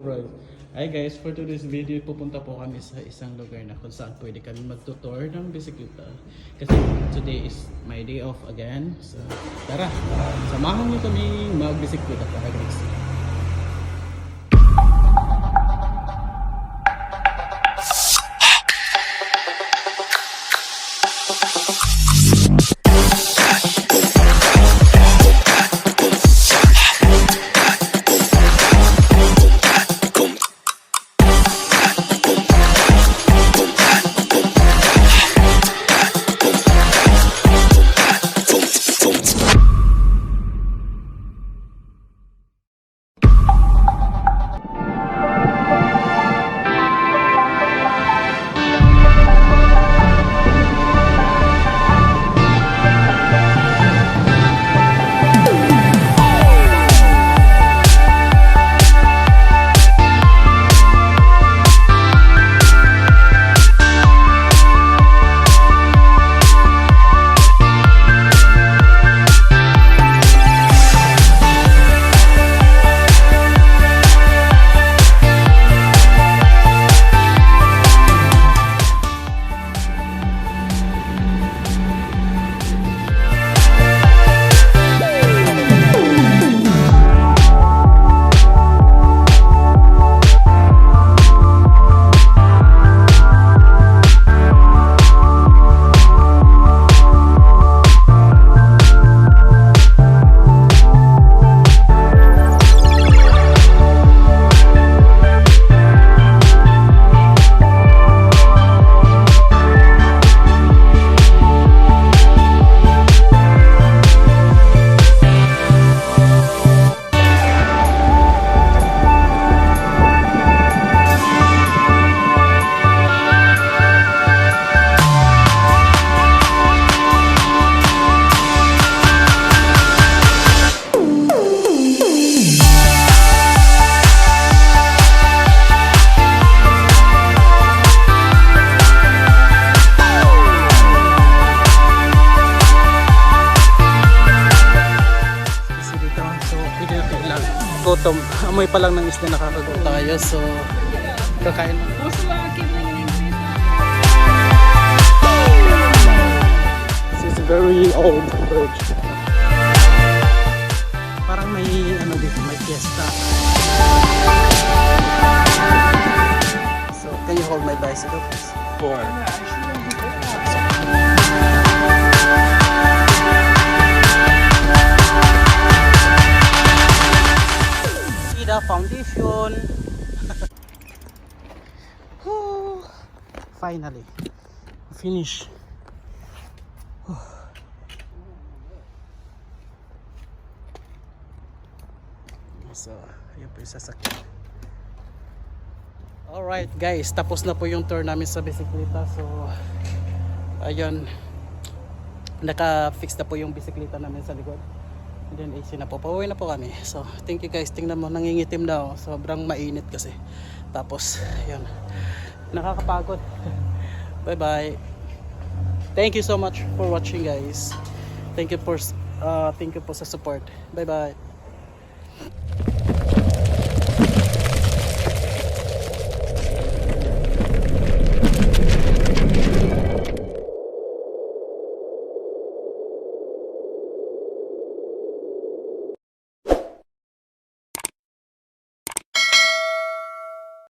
Right. Hi guys, for today's video, pupunta po kami sa isang lugar na kung saan pwede kami magtutour ng bisikleta. Kasi today is my day off again. So tara, samahan niyo kami magbisikleta para guys. Gutom. Amoy pa lang ng isda nakakagutom tayo. So, kakain mo. This is a very old bridge. Parang may ano dito, may fiesta. So, can you hold my bicycle please? Sure. Foundation. Finally finish. So ayun po yung sasakyan. Alright guys, tapos na po yung tour namin sa bisikleta. So ayun, naka-fix na po yung bisikleta namin sa likod. And then AC na po, pauwi na po kami. So thank you guys, tingnan mo, nangingitim daw, sobrang mainit kasi. Tapos yun, nakakapagod. Bye bye. Thank you so much for watching guys. Thank you po sa support. Bye bye.